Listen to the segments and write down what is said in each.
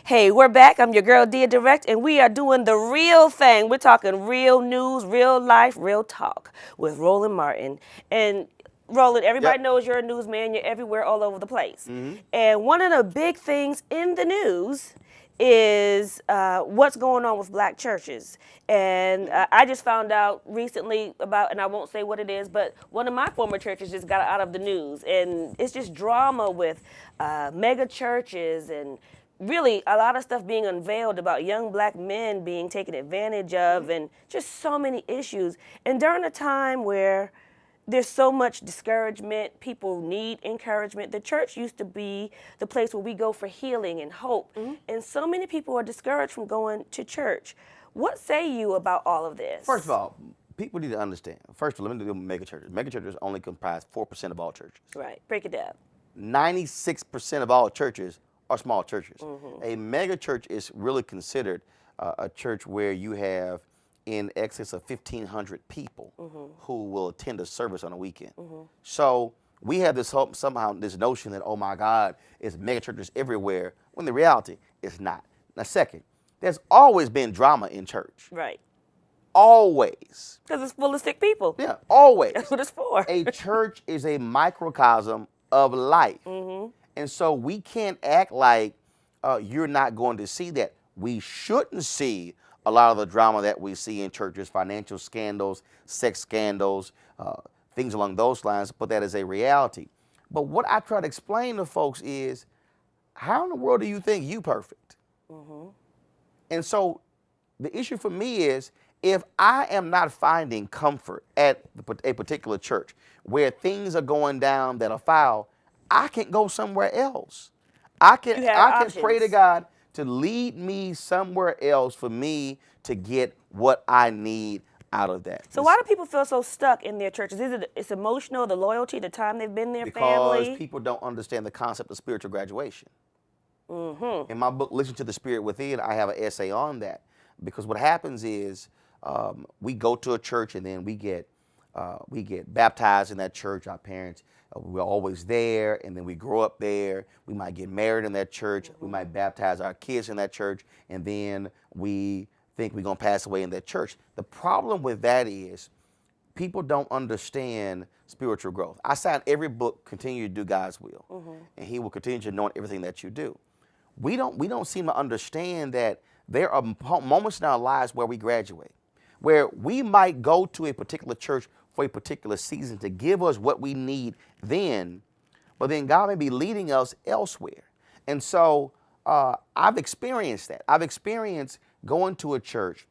Hey, we're back. I'm your girl, Deya Direct, and we are doing the real thing. We're talking real news, real life, real talk with Roland Martin. And Roland, everybody Yep. knows you're a newsman. You're everywhere, all over the place. And one of the big things in the news is what's going on with black churches. And I just found out recently about, and I won't say what it is, but one of my former churches just got out of the news. And it's just drama with mega churches and really a lot of stuff being unveiled about young black men being taken advantage of and just so many issues. And during a time where there's so much discouragement, people need encouragement. The church used to be the place where we go for healing and hope. And so many people are discouraged from going to church. What say you about all of this? First of all, people need to understand. First of all, let me do mega churches. Mega churches only comprise 4% of all churches. Right, break it down. 96% of all churches are small churches. A mega church is really considered a church where you have in excess of 1,500 people who will attend a service on a weekend. So we have this hope, somehow this notion that, oh my God, it's mega churches everywhere, when the reality is not. Now second, there's always been drama in church. Right. Always. Because it's full of sick people. Yeah, always. That's what it's for. A church is a microcosm of life. And so we can't act like you're not going to see that. We shouldn't see a lot of the drama that we see in churches, financial scandals, sex scandals, things along those lines, but that is a reality. But what I try to explain to folks is, how in the world do you think you perfect? And so the issue for me is, if I am not finding comfort at a particular church where things are going down that are foul, I can go somewhere else. I can pray to God to lead me somewhere else for me to get what I need out of that. So why do people feel so stuck in their churches? Is it's emotional, the loyalty, the time they've been there, because family? people don't understand the concept of spiritual graduation. In my book, Listen to the Spirit Within, I have an essay on that. Because what happens is we go to a church and then we get baptized in that church. Our parents, we're always there, and then we grow up there. We might get married in that church. We might baptize our kids in that church, and then we think we're going to pass away in that church. The problem with that is people don't understand spiritual growth. I sign every book, Continue to Do God's Will, and He will continue to anoint everything that you do. We don't seem to understand that there are moments in our lives where we graduate, where we might go to a particular church for a particular season to give us what we need then, but then God may be leading us elsewhere. And so I've experienced that. I've experienced going to a church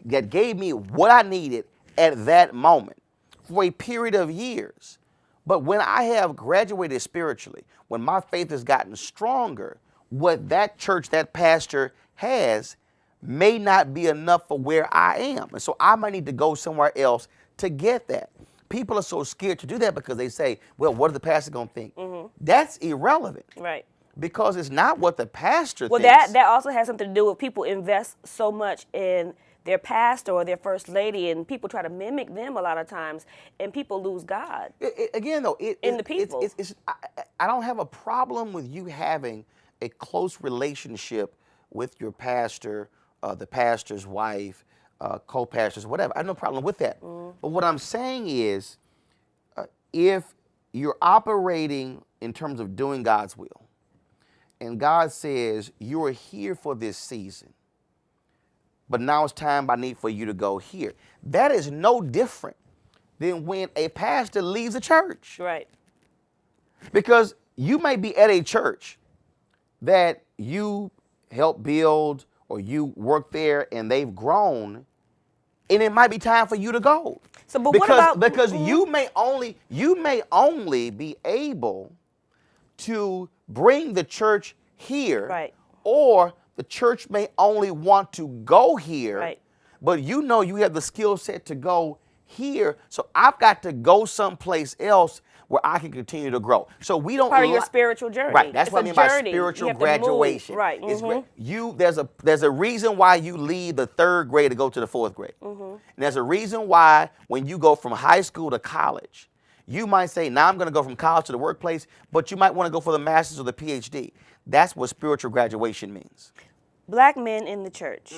that gave me what I needed at that moment for a period of years. But when I have graduated spiritually, when my faith has gotten stronger, what that church, that pastor has may not be enough for where I am. And so I might need to go somewhere else to get that. People are so scared to do that because they say, well, what is the pastor going to think? That's irrelevant. Right. Because it's not what the pastor Well, thinks. that also has something to do with people invest so much in their pastor or their first lady, and people try to mimic them a lot of times, and people lose God. Again, though, In the people. I don't have a problem with you having a close relationship with your pastor, the pastor's wife, co-pastors, whatever. I have no problem with that. But what I'm saying is, if you're operating in terms of doing God's will, and God says, you're here for this season, but now it's time I need for you to go here. That is no different than when a pastor leaves a church. Right. Because you may be at a church that you help build or you work there and they've grown, and it might be time for you to go. So, but what about because you may only be able to bring the church here, Right. or the church may only want to go here, Right. but you know you have the skill set to go here, so I've got to go someplace else where I can continue to grow. So we don't part of your spiritual journey? Right, that's It's what I a mean by journey. You spiritual have to move. graduation. Right. It's there's a reason why you leave the third grade to go to the fourth grade. And there's a reason why when you go from high school to college, you might say, now I'm going to go from college to the workplace, but you might want to go for the master's or the PhD. That's what spiritual graduation means. Black men in the church.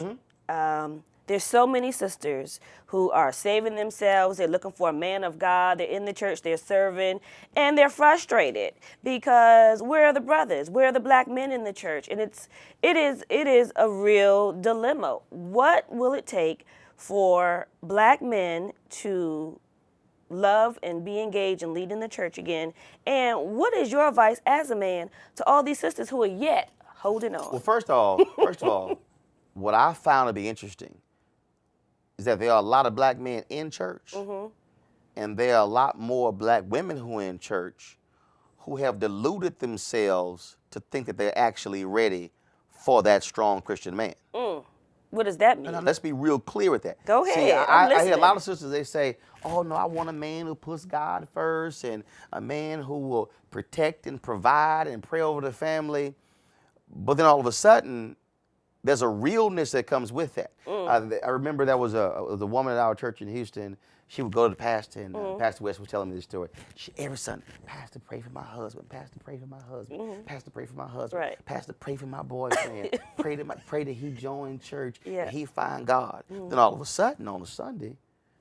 There's so many sisters who are saving themselves. They're looking for a man of God. They're in the church. They're serving, and they're frustrated because where are the brothers? Where are the black men in the church? And it is a real dilemma. What will it take for black men to love and be engaged and lead in the church again? And what is your advice as a man to all these sisters who are yet holding on? Well, first of all, what I found to be interesting is that there are a lot of black men in church, and there are a lot more black women who are in church who have deluded themselves to think that they're actually ready for that strong Christian man. What does that mean? Now, let's be real clear with that. Go ahead. See, I'm I hear a lot listening. of sisters, they say, oh, no, I want a man who puts God first and a man who will protect and provide and pray over the family. But then all of a sudden, there's a realness that comes with that. I remember there was a woman at our church in Houston. She would go to the pastor, and Pastor West was telling me this story. Every Sunday, Pastor, pray for my husband. Pastor, pray for my husband. Pastor, pray for my husband. Right. Pastor, pray for my boyfriend. pray that he join church and he find God. Then all of a sudden, on a Sunday,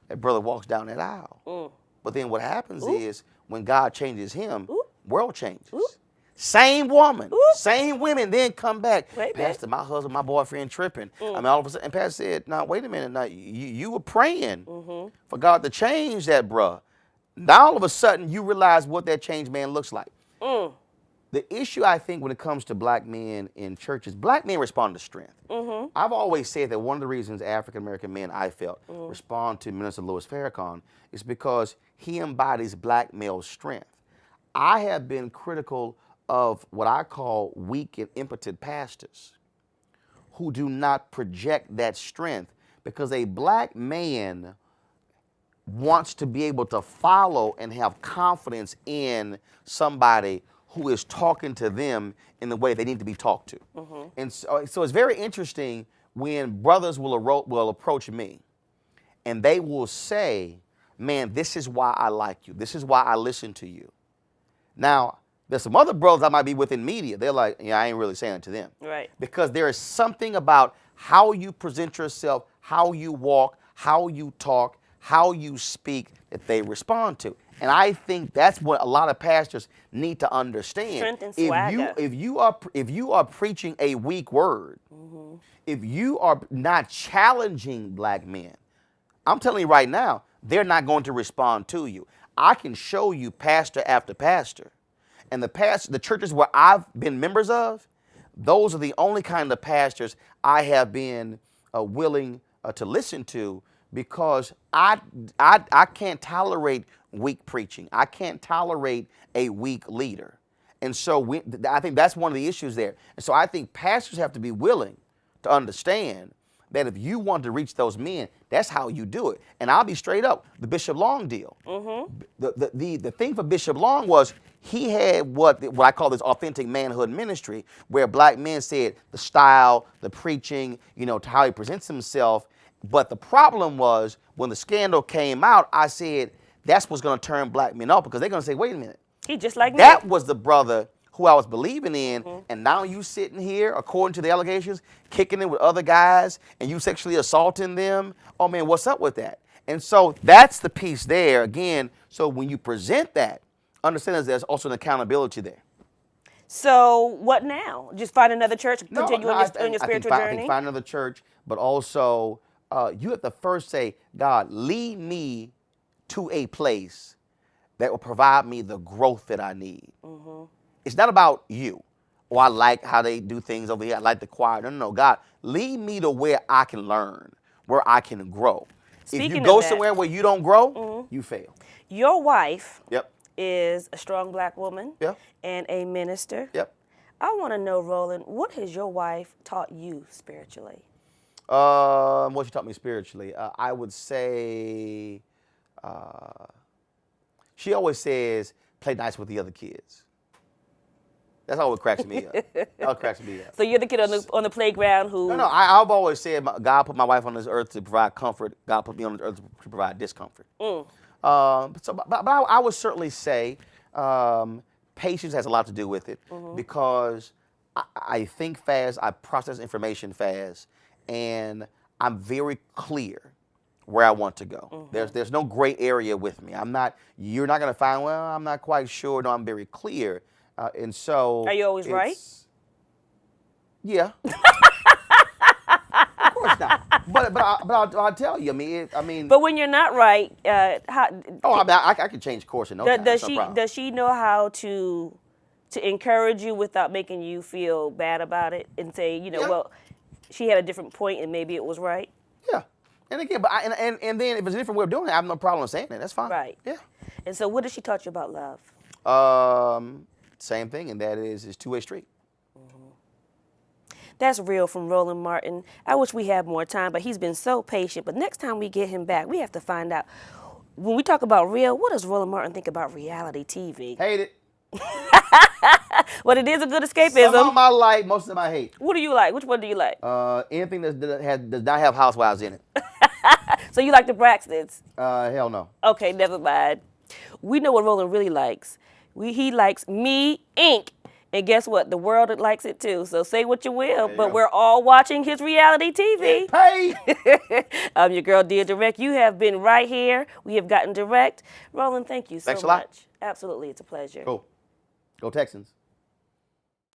that brother walks down that aisle. But then what happens is when God changes him, world changes. Same woman, same women then come back. Pastor, my husband, my boyfriend tripping. I mean, all of a sudden, and Pastor said, "Now wait a minute. Now you were praying for God to change that, bruh. Now all of a sudden you realize what that changed man looks like." The issue, I think, when it comes to black men in churches, black men respond to strength. I've always said that one of the reasons African American men, I felt, respond to Minister Louis Farrakhan is because he embodies black male strength. I have been critical of what I call weak and impotent pastors who do not project that strength, because a black man wants to be able to follow and have confidence in somebody who is talking to them in the way they need to be talked to. And so it's very interesting when brothers will approach me and they will say, man, this is why I like you. This is why I listen to you. Now, there's some other brothers I might be with in media. They're like, yeah, I ain't really saying it to them. Right. Because there is something about how you present yourself, how you walk, how you talk, how you speak that they respond to. And I think that's what a lot of pastors need to understand. Strength and swagger. If you are preaching a weak word, if you are not challenging black men, I'm telling you right now, they're not going to respond to you. I can show you pastor after pastor. And the churches where I've been members of, those are the only kind of pastors I have been willing to listen to, because I can't tolerate weak preaching. I can't tolerate a weak leader. And so I think that's one of the issues there. And so I think pastors have to be willing to understand that if you want to reach those men, that's how you do it. And I'll be straight up, the Bishop Long deal. The thing for Bishop Long was he had what I call this authentic manhood ministry, where black men said the style, the preaching, to how he presents himself. But the problem was when the scandal came out, I said that's what's going to turn black men off, because they're going to say, wait a minute. He just like me. That was the brother who I was believing in, and now you sitting here, according to the allegations, kicking it with other guys, and you sexually assaulting them. Oh man, what's up with that? And so that's the piece there. Again, so when you present that, understand that there's also an accountability there. So what now? Just find another church, continue on your spiritual journey? I think find another church, but also you have to first say, God, lead me to a place that will provide me the growth that I need. It's not about you. Oh, I like how they do things over here. I like the choir. No, God, lead me to where I can learn, where I can grow. If you go somewhere where you don't grow, you fail. Your wife Yep. is a strong black woman Yep. and a minister. Yep. I want to know, Roland, what has your wife taught you spiritually? What she taught me spiritually, I would say she always says, play nice with the other kids. That's always cracks me up. That cracks me up. So you're the kid on the playground who... No, I've always said God put my wife on this earth to provide comfort. God put me on this earth to provide discomfort. But I would certainly say patience has a lot to do with it, because I think fast, I process information fast, and I'm very clear where I want to go. There's no gray area with me. You're not going to find, well, I'm not quite sure. No, I'm very clear. And so. Are you always right? Yeah. Of course not. But I'll tell you. I mean. But when you're not right, how? Oh, I can change course in no time. Does she know how to encourage you without making you feel bad about it and say, well, she had a different point and maybe it was right? Yeah. And again, and then if it's a different way of doing it, I have no problem saying it. That's fine. Right. Yeah. And so what did she taught you about love? Same thing, and that is it's two-way street. That's real from Roland Martin. I wish we had more time, but he's been so patient. But next time we get him back, we have to find out. When we talk about real, what does Roland Martin think about reality TV? Hate it. But it is a good escapism. Some of them I like, most of them I hate. What do you like? Which one do you like? Anything that does not have housewives in it. So you like the Braxtons? Hell no. Okay, never mind. We know what Roland really likes. He likes Me, Inc. And guess what? The world likes it too. So say what you will, but we're all watching his reality TV. Hey! I'm your girl, Deya Direct. You have been right here. We have gotten direct. Roland, thank you so much. Thanks a lot. Absolutely, it's a pleasure. Cool. Go Texans.